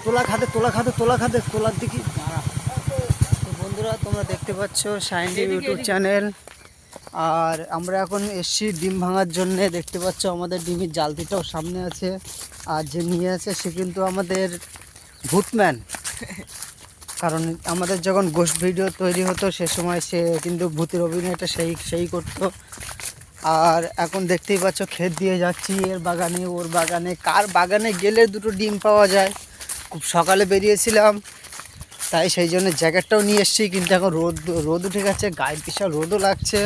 তোলার দিকে। তো বন্ধুরা তোমরা দেখতে পাচ্ছ শাইন ডিম ইউটিউব চ্যানেল। আর আমরা এখন এসছি ডিম ভাঙার জন্য। দেখতে পাচ্ছ আমাদের ডিমের জালতিটাও সামনে আছে। আর যে নিয়ে আছে সে কিন্তু আমাদের ভূতম্যান। কারণ আমাদের যখন গোস্ট ভিডিও তৈরি হতো সে সময় সে কিন্তু ভূতের অভিনয়টা সেই করতো। আর এখন দেখতেই পাচ্ছ ক্ষেত দিয়ে যাচ্ছি, এর বাগানে ওর বাগানে, কার বাগানে গেলে দুটো ডিম পাওয়া যায়। খুব সকালে বেরিয়েছিলাম, তাই সেই জন্য জ্যাকেটটাও নিয়ে এসেছি। কিন্তু এখন রোদ উঠে গেছে, গায়ে বিশাল রোদও লাগছে।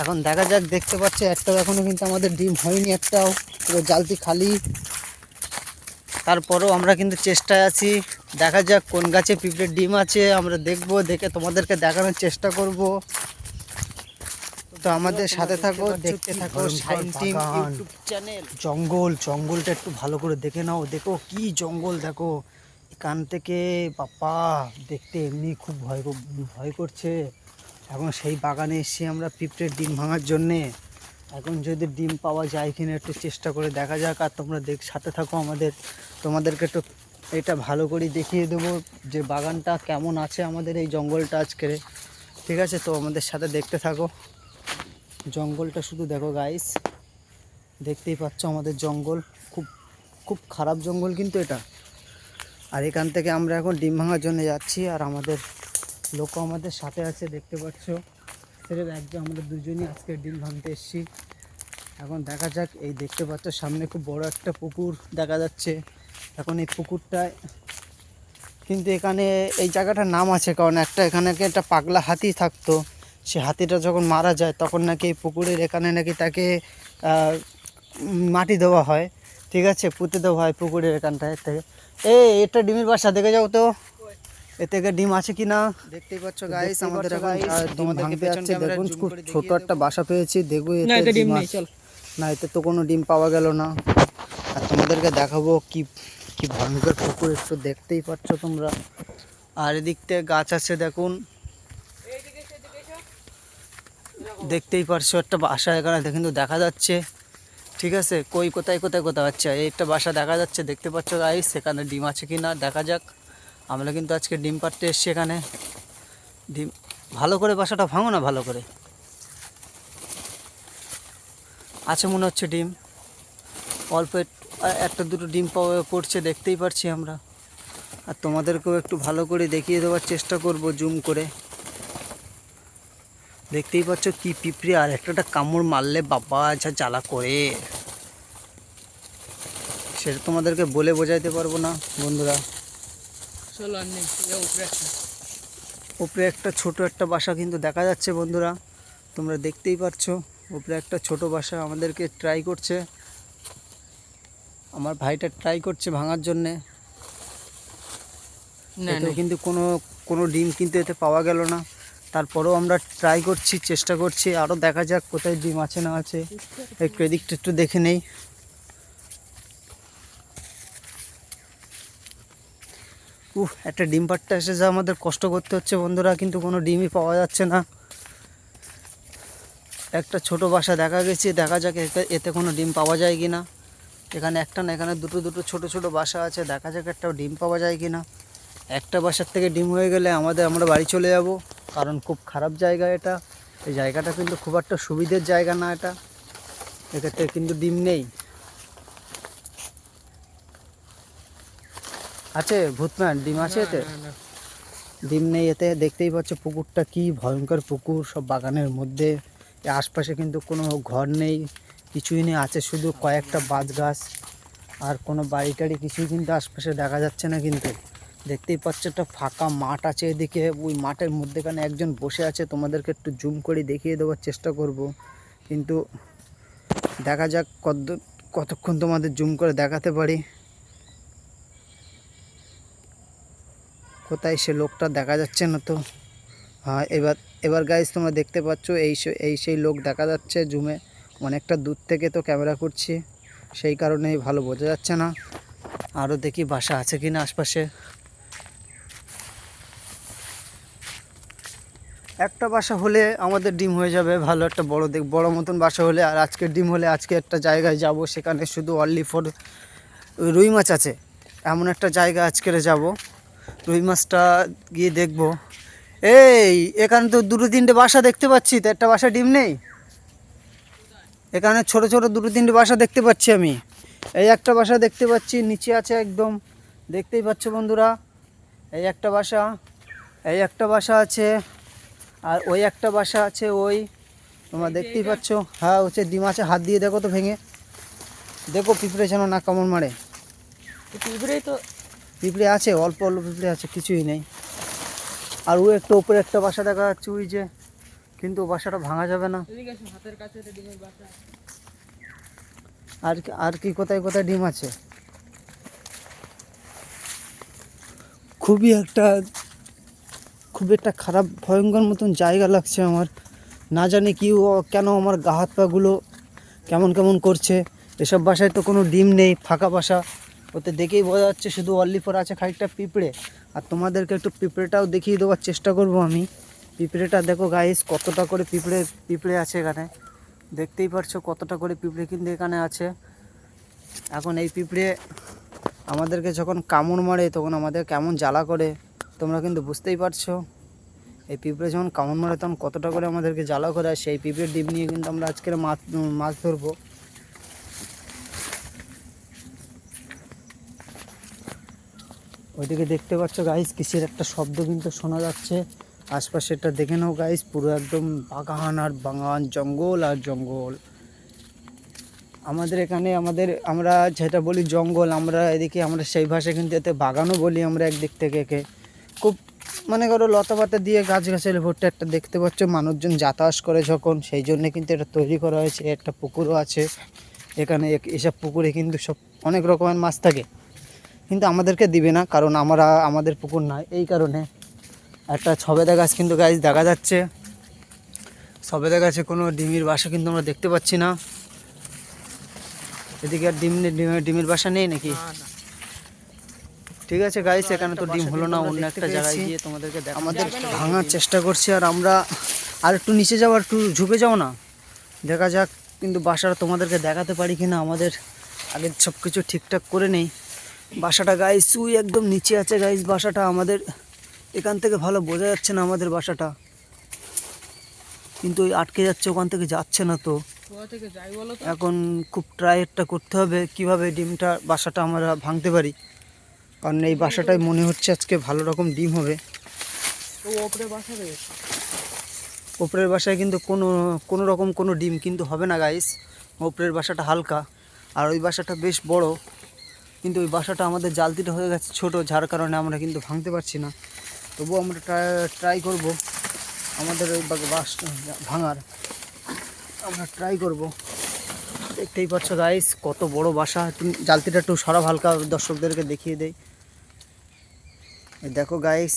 এখন দেখা যাক, দেখতে পাচ্ছি একটাও এখনও কিন্তু আমাদের ডিম হয়নি, একটাও, পুরো জালতি খালি। তারপরেও আমরা কিন্তু চেষ্টায় আছি। দেখা যাক কোন গাছে পিঁপড়ের ডিম আছে, আমরা দেখবো, দেখে তোমাদেরকে দেখানোর চেষ্টা করব। তো আমাদের সাথে থাকো, দেখতে থাকো শাইন টিম ইউটিউব চ্যানেল। জঙ্গলটা একটু ভালো করে দেখে নাও। দেখো কি জঙ্গল, দেখো এখান থেকে বাবা দেখতে এমনি খুব ভয় করছে। এখন সেই বাগানে এসে আমরা পিঁপড়ের ডিম ভাঙার জন্যে। এখন যদি ডিম পাওয়া যায় কিনা একটু চেষ্টা করে দেখা যাক। আর তোমরা সাথে থাকো আমাদের, তোমাদেরকে একটু এটা ভালো করে দেখিয়ে দেবো যে বাগানটা কেমন আছে আমাদের এই জঙ্গলটা আজকে। ঠিক আছে, তো আমাদের সাথে দেখতে থাকো। জঙ্গলটা শুধু দেখো গাইস, দেখতেই পাচ্ছ আমাদের জঙ্গল, খুব খুব খারাপ জঙ্গল কিন্তু এটা। আর এখান থেকে আমরা এখন ডিম ভাঙার জন্য যাচ্ছি। আর আমাদের লোকও আমাদের সাথে আছে, দেখতে পাচ্ছ। সেটা একজন, আমাদের দুজনই আজকে ডিম ভাঙতে এসেছি। এখন দেখা যাক। এই দেখতে পাচ্ছ সামনে খুব বড় একটা পুকুর দেখা যাচ্ছে। এখন এই পুকুরটায় কিন্তু এখানে এই জায়গাটার নাম আছে, কারণ এখানে একটা পাগলা হাতি থাকতো। সে হাতিটা যখন মারা যায় তখন নাকি এই পুকুরের এখানে নাকি তাকে মাটি দেওয়া হয়। ঠিক আছে, পুঁতে দেওয়া হয় পুকুরের এখানটায় থেকে। এটা ডিমের বাসা, দেখে যাও তো এ থেকে ডিম আছে কি না। দেখতেই পাচ্ছ গাইস, আমাদের এখন ডিম ভাঙতে যাচ্ছে। দেখুন খুব ছোট একটা বাসা পেয়েছি, দেখবো এতে ডিম আছে না। এতে তো কোনো ডিম পাওয়া গেল না। আর তোমাদেরকে দেখাবো কি কি ভয়ঙ্কর পুকুর, একটু দেখতেই পাচ্ছ তোমরা। আর এদিক থেকে গাছ আছে, দেখুন দেখতেই পারছো একটা বাসা এখানে কিন্তু দেখা যাচ্ছে। ঠিক আছে, কোথায় আচ্ছা এই একটা বাসা দেখা যাচ্ছে, দেখতে পাচ্ছ গাইস। সেখানে ডিম আছে কি না দেখা যাক। আমরা কিন্তু আজকে ডিম পাড়তে এসছি এখানে। ডিম ভালো করে বাসাটা ভাঙো না, ভালো করে আছে মনে হচ্ছে ডিম। অল্প একটা দুটো ডিম পড়ছে, দেখতেই পারছি আমরা। আর তোমাদেরকেও একটু ভালো করে দেখিয়ে দেওয়ার চেষ্টা করব জুম করে। দেখতেই পাচ্ছ কি পিঁপড়ে, আর একটা কামড় মারলে বাবা যা জ্বালা করে, সেটা তোমাদেরকে বলে বোঝাইতে পারবো না বন্ধুরা। উপরে একটা ছোট একটা বাসা কিন্তু দেখা যাচ্ছে বন্ধুরা, তোমরা দেখতেই পাচ্ছ। উপরে একটা ছোট বাসা আমাদেরকে ট্রাই করছে, আমার ভাইটা ট্রাই করছে ভাঙার জন্যে। কিন্তু কোনো ডিম কিন্তু এতে পাওয়া গেল না। তারপরেও আমরা ট্রাই করছি, চেষ্টা করছি, আরও দেখা যাক কোথায় ডিম আছে না আছে। একটু এদিকটা একটু দেখে নেই। একটা ডিম পাড়তে এসে যা আমাদের কষ্ট করতে হচ্ছে বন্ধুরা, কিন্তু কোনো ডিমই পাওয়া যাচ্ছে না। একটা ছোট বাসা দেখা গেছে, দেখা যাক এতে কোনো ডিম পাওয়া যায় কি না। এখানে একটা না, এখানে দুটো ছোট বাসা আছে, দেখা যাক একটা ডিম পাওয়া যায় কি না। একটা বাসার থেকে ডিম হয়ে গেলে আমরা বাড়ি চলে যাব, কারণ খুব খারাপ জায়গা এটা। এই জায়গাটা কিন্তু খুব একটা সুবিধের জায়গা না এটা, এক্ষেত্রে কিন্তু ডিম নেই। আছে ভূতম্যান, ডিম আছে এতে? ডিম নেই এতে। দেখতেই পাচ্ছ পুকুরটা কি ভয়ঙ্কর পুকুর, সব বাগানের মধ্যে। আশপাশে কিন্তু কোনো ঘর নেই, কিছুই নেই, আছে শুধু কয়েকটা বাঁশ গাছ। আর কোনো বাড়ি টাড়ি কিছুই কিন্তু আশপাশে দেখা যাচ্ছে না। কিন্তু দেখতেই পাচ্ছ একটা ফাঁকা মাঠ আছে এদিকে, ওই মাঠের মধ্যেখানে একজন বসে আছে। তোমাদেরকে একটু জুম করে দেখিয়ে দেওয়ার চেষ্টা করব, কিন্তু দেখা যাক কতক্ষণ তোমাদের জুম করে দেখাতে পারি। কোথায় সে লোকটা দেখা যাচ্ছে না তো। হ্যাঁ, এবার গাইজ তোমরা দেখতে পাচ্ছ সেই লোক দেখা যাচ্ছে জুমে। অনেকটা দূর থেকে তো ক্যামেরা করছি, সেই কারণেই ভালো বোঝা যাচ্ছে না। আরও দেখি বাসা আছে কি না আশপাশে। একটা বাসা হলে আমাদের ডিম হয়ে যাবে, ভালো একটা বড় মতন বাসা হলে। আর আজকের ডিম হলে আজকে একটা জায়গায় যাব, সেখানে শুধু অনলি ফর রুই মাছ আছে। এমন একটা জায়গা আজকের যাব, রুই মাছটা গিয়ে দেখবো। এই এখানে তো দুটো তিনটে বাসা দেখতে পাচ্ছি, তো একটা বাসা ডিম নেই? এখানে ছোট ছোট দুটো তিনটে বাসা দেখতে পাচ্ছি আমি। এই একটা বাসা দেখতে পাচ্ছি, নিচে আছে একদম, দেখতেই পাচ্ছ বন্ধুরা। এই একটা বাসা, এই একটা বাসা আছে, আর ওই একটা বাসা আছে, ওই তোমরা দেখতেই পাচ্ছ। হ্যাঁ হচ্ছে ডিম আছে, হাত দিয়ে দেখো তো ভেঙে দেখো, পিঁপড়ে যেন না কামড় মারে। পিঁপড়েই তো, পিঁপড়ে আছে, অল্প অল্প পিঁপড়ে আছে, কিছুই নেই। আর ও একটা উপরে একটা বাসা দেখা যাচ্ছে ওই যে, কিন্তু বাসাটা ভাঙা যাবে না। হাতের কাছে ডিমের বাসা। আর আর কি কোথায় কোথায় ডিম আছে? খুবই একটা খারাপ ভয়ঙ্কর মতন জায়গা লাগছে আমার। না জানি কি কেন আমার গা হাত পাগুলো কেমন কেমন করছে। এসব বাসায় তো কোনো ডিম নেই, ফাঁকা বাসা। ওতে দেখেই বোঝা যাচ্ছে শুধু অল্লিফর আছে খানিকটা পিঁপড়ে। আর তোমাদেরকে একটু পিঁপড়েটাও দেখিয়ে দেওয়ার চেষ্টা করব আমি। পিঁপড়েটা দেখো গাইস, কতটা করে পিঁপড়ে আছে এখানে, দেখতেই পারছো কতটা করে পিঁপড়ে কিন্তু এখানে আছে। এখন এই পিঁপড়ে আমাদেরকে যখন কামড় মারে তখন আমাদের কেমন জ্বালা করে, তোমরা কিন্তু বুঝতেই পারছো। এই পিঁপড়ে যখন কামড় মারে তখন কতটা করে আমাদেরকে জ্বালা করে। আর সেই পিঁপড়ের ডিম নিয়ে কিন্তু আমরা আজকের মাছ ধরবো। ওইদিকে দেখতে পাচ্ছ গাইস, কিসের একটা শব্দ কিন্তু শোনা যাচ্ছে। আশপাশেরটা দেখে নাও গাইস, পুরো একদম বাগান আর বাগান, জঙ্গল আর জঙ্গল। আমাদের এখানে আমরা যেটা বলি জঙ্গল, আমরা এদিকে আমরা সেই ভাষায় কিন্তু এতে বাগানও বলি আমরা একদিক থেকে। একে খুব মনে করো লতা পাতা দিয়ে গাছগাছালি ভর্তি একটা, দেখতে পাচ্ছ মানুষজন যাতায়াত করে যখন, সেই জন্য কিন্তু এটা তৈরি করা হয়েছে। একটা পুকুরও আছে এখানে, এসব পুকুরে কিন্তু সব অনেক রকমের মাছ থাকে, কিন্তু আমাদেরকে দিবে না কারণ আমাদের পুকুর নয়। এই কারণে একটা সবেদা গাছ কিন্তু গাছ দেখা যাচ্ছে, সবেদা গাছে কোনো ডিমের বাসা কিন্তু আমরা দেখতে পাচ্ছি না। এদিকে আর ডিমের বাসা নেই নাকি? ঠিক আছে গাইস, এখানে তো ডিম হলো না, অন্য একটা জায়গায় গিয়ে তোমাদেরকে আমাদের ভাঙার চেষ্টা করছি। আর আমরা আর একটু নিচে যাও, আর একটু ঝুঁকে যাও না, দেখা যাক কিন্তু বাসাটা তোমাদেরকে দেখাতে পারি কিনা। আমাদের আগে সব কিছু ঠিকঠাক করে নেই। বাসাটা গাইস ওই একদম নিচে আছে গাইস, বাসাটা আমাদের এখান থেকে ভালো বোঝা যাচ্ছে না আমাদের বাসাটা, কিন্তু ওই আটকে যাচ্ছে, ওখান থেকে যাচ্ছে না। তো এখন খুব ট্রাই একটা করতে হবে কিভাবে ডিমটা বাসাটা আমরা ভাঙতে পারি, কারণ এই বাসাটাই মনে হচ্ছে আজকে ভালো রকম ডিম হবে। ওপরের বাসায় কিন্তু কোনো রকম কোনো ডিম কিন্তু হবে না গাইস। ওপরের বাসাটা হালকা আর ওই বাসাটা বেশ বড়, কিন্তু ওই বাসাটা আমাদের জালতিটা হয়ে গেছে ছোট, যার কারণে আমরা কিন্তু ভাঙতে পারছি না। তবুও আমরা ট্রাই করব আমাদের ওই বাস ভাঙার, আমরা ট্রাই করব। দেখতেই পাচ্ছ গাইস কত বড় বাসা। তুমি জালতিটা একটু সরাব হালকা, দর্শকদেরকে দেখিয়ে দেই। দেখো গাইস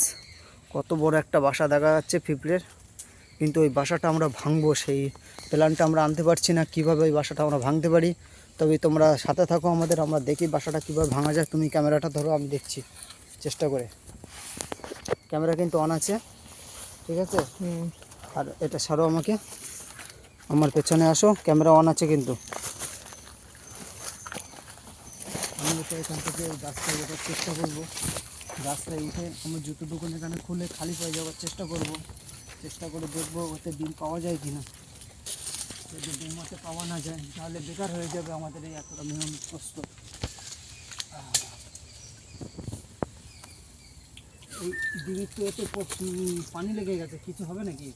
কত বড় একটা বাসা দেখা যাচ্ছে পিঁপড়ের, কিন্তু ওই বাসাটা আমরা ভাঙবো সেই প্ল্যানটা আমরা আনতে পারছি না, কিভাবে ওই বাসাটা আমরা ভাঙতে পারি। তবে তোমরা সাথে থাকো আমাদের, আমরা দেখি বাসাটা কীভাবে ভাঙা যায়। তুমি ক্যামেরাটা ধরো, আমি দেখছি চেষ্টা করে। ক্যামেরা কিন্তু অন আছে, ঠিক আছে? আর এটা সারো আমাকে, আমার পেছনে আসো, ক্যামেরা অন আছে কিন্তু। আমি তো এখান থেকে গাছটা ওঠার চেষ্টা করবো, গাছটায় উঠে আমার জুতো দোকান এখানে খুলে খালি পায়ে যাওয়ার চেষ্টা করব, চেষ্টা করে দেখবো ওতে ডিম পাওয়া যায় কি না। যদি ডিম ওতে পাওয়া না যায় তাহলে বেকার হয়ে যাবে আমাদের এই এতটা মেহনত কষ্ট। এই ডিমের তো এতে পানি লেগে গেছে, কিছু হবে নাকি?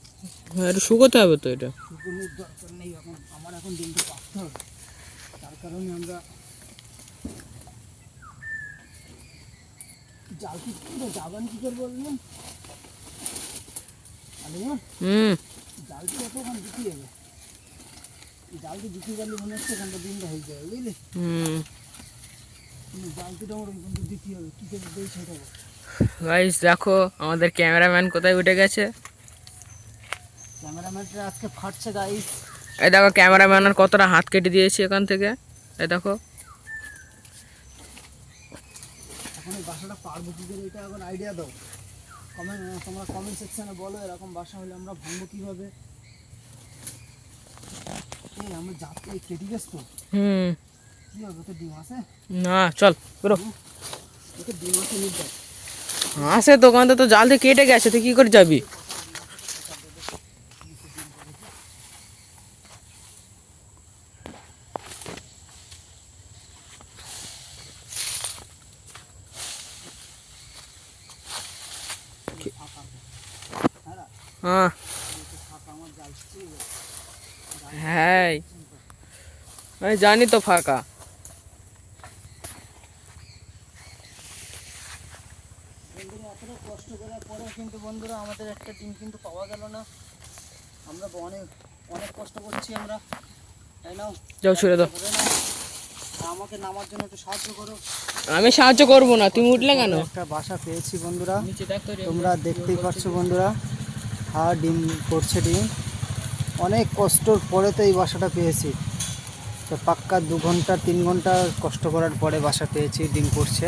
একটু শুকোতে হবে তো, এটা শুকোনোর দরকার নেই, আমার এখন ডিমটা পাকতে হবে, তার কারণে আমরা জালতি যাবান কি করে বললেন? জালতি এত ওখানে দিতে যাবে, জালতি দিতে পারলে মনে হচ্ছে এখানটা দিনটা হয়ে যাবে, বুঝলি? জালতিটা আমার কিন্তু দিতে হবে, কী করে দেই সেটা। গাইস দেখো আমাদের ক্যামেরাম্যান কোথায় উঠে গেছে। ক্যামেরাম্যানটা আজকে ফাটছে গাইস। এই দেখো ক্যামেরাম্যানের কতটা হাত কেটে দিয়েছি এখান থেকে, এই দেখো। এখন এই বাসাটা পারবো কী করে, এটা এখন আইডিয়া দাও। তোমরা কমেন্ট সেকশনে বলো এরকম বাসা হলে আমরা ভাঙবো কীভাবে। এই আমার জাতটা কেটে গেছ তো, কী হবে? তো ডিম আছে না, চল বেরো। আসে তো ওখান থেকে তো জাল থেকে কেটে গেছে, তুই কি করে যাবি? হ্যাঁ হ্যাঁ আমি জানি তো ফাঁকা। এতটা কষ্ট করার পরে কিন্তু বন্ধুরা আমাদের একটা ডিম কিন্তু পাওয়া গেল না। আমরা অনেক অনেক কষ্ট করছি আমরা, তাই না? যাও ছেড়ে দাও। আমাকে নামার জন্য একটু সাহায্য করো। আমি সাহায্য করবো না, তুমি উঠলে কেন? একটা বাসা পেয়েছি বন্ধুরা, তোমরা দেখতেই পাচ্ছ বন্ধুরা। হ্যাঁ ডিম পড়ছে, ডিম অনেক কষ্টর পরে তো এই বাসাটা পেয়েছি। তো পাক্কা 2 ঘন্টা 3 ঘন্টা কষ্ট করার পরে বাসা পেয়েছি, ডিম পড়ছে।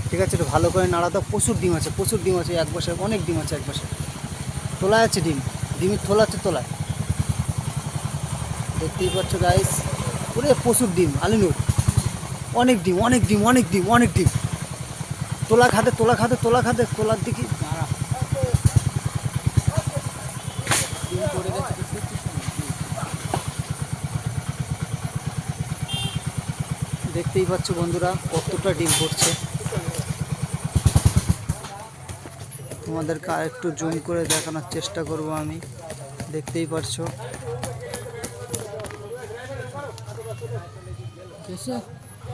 ঠিক আছে, একটু ভালো করে নাড়া দাও। প্রচুর ডিম আছে, প্রচুর ডিম আছে এক বাসায়, অনেক ডিম আছে এক বাসায়। তোলায় আছে ডিম, ডিমের তোলা আছে তোলায়, দেখতেই পাচ্ছ গাইস। পুরো প্রচুর ডিম আলিনুর, অনেক ডিম অনেক ডিম অনেক ডিম অনেক ডিম। তোলা খাতে তোলা খাতে তোলা খাতে তোলার দিকে ডিম পড়ে গেছে। দেখতেই পাচ্ছ বন্ধুরা কতটা ডিম পড়ছে। তোমাদেরকে আরেকটু জুম করে দেখানোর চেষ্টা করব আমি, দেখতেই পারছো।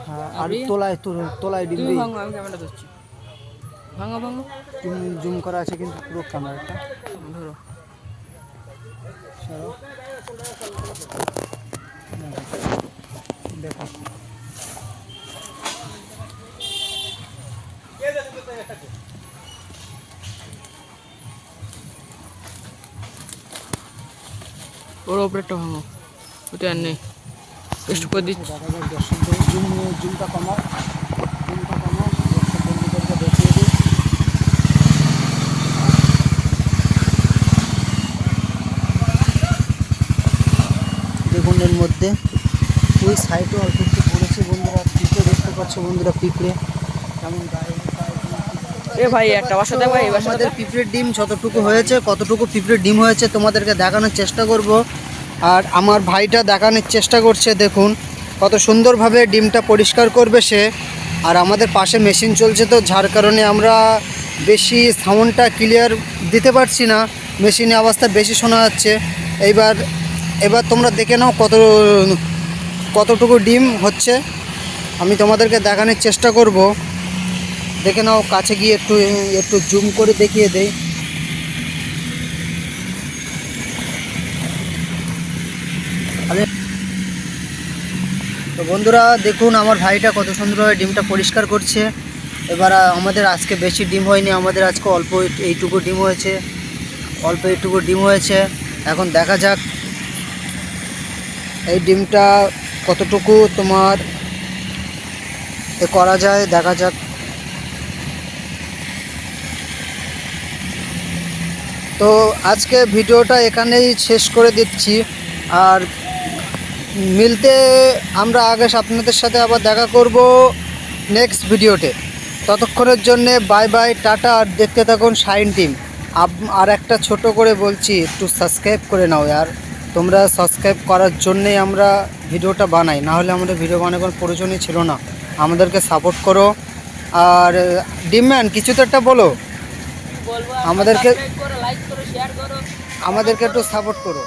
হ্যাঁ, আর তোলায় তোলায় ডিম দিই। জুম করা আছে কিন্তু পুরো ক্যামেরাটা। ধরো সরো, দেখো ওর ওপরেরটা ভাঙো, ওটা আর নেই, একটু করে দিচ্ছি। দেখা যাক দর্শকদের জুমটা কমাও, জুমটা কমাও, দর্শক বন্ধুদেরকে দেখিয়ে দিই। দেখুন এর মধ্যে ওই সাইডে অল্প একটু পড়েছে বন্ধুরা। পিঁপড়ে দেখতে পাচ্ছ বন্ধুরা, পিঁপড়ে কেমন গায়ে এ ভাই একটা বাসা দেখ ভাই, আমাদের পিঁপড়ের ডিম যতটুকু হয়েছে, কতটুকু পিঁপড়ের ডিম হয়েছে তোমাদেরকে দেখানোর চেষ্টা করব। আর আমার ভাইটা দেখানোর চেষ্টা করছে, দেখুন কত সুন্দরভাবে ডিমটা পরিষ্কার করবে সে। আর আমাদের পাশে মেশিন চলছে, তো যার কারণে আমরা বেশি সাউন্ডটা ক্লিয়ার দিতে পারছি না, মেশিনে আওয়াজটা বেশি শোনা যাচ্ছে। এবার তোমরা দেখে নাও কতটুকু ডিম হচ্ছে, আমি তোমাদেরকে দেখানোর চেষ্টা করব। দেখে নাও, কাছে গিয়ে একটু একটু জুম করে দেখিয়ে দেই। তো বন্ধুরা দেখুন আমার ভাইটা কত সুন্দরভাবে ডিমটা পরিষ্কার করছে। এবার আমাদের আজকে বেশি ডিম হয়নি, আমাদের আজকে অল্প এইটুকু ডিম হয়েছে, অল্প এইটুকু ডিম হয়েছে। এখন দেখা যাক এই ডিমটা কতটুকু তোমার করা যায়, দেখা যাক। তো আজকে ভিডিওটা এখানেই শেষ করে দিচ্ছি। আর মিলতে আমরা আগে আপনাদের সাথে আবার দেখা করব নেক্সট ভিডিওতে। ততক্ষণের জন্যে বাই বাই, টাটা। আর দেখতে থাকুন শাইন টিম। আর একটা ছোট করে বলছি, একটু সাবস্ক্রাইব করে নাও আর তোমরা সাবস্ক্রাইব করার জন্যেই আমরা ভিডিওটা বানাই, না হলে আমাদের ভিডিও বানানোর প্রয়োজনই ছিল না। আমাদেরকে সাপোর্ট করো। আর ডিমম্যান কিছু তো একটা বলো, আমাদেরকে একটু সাপোর্ট করো।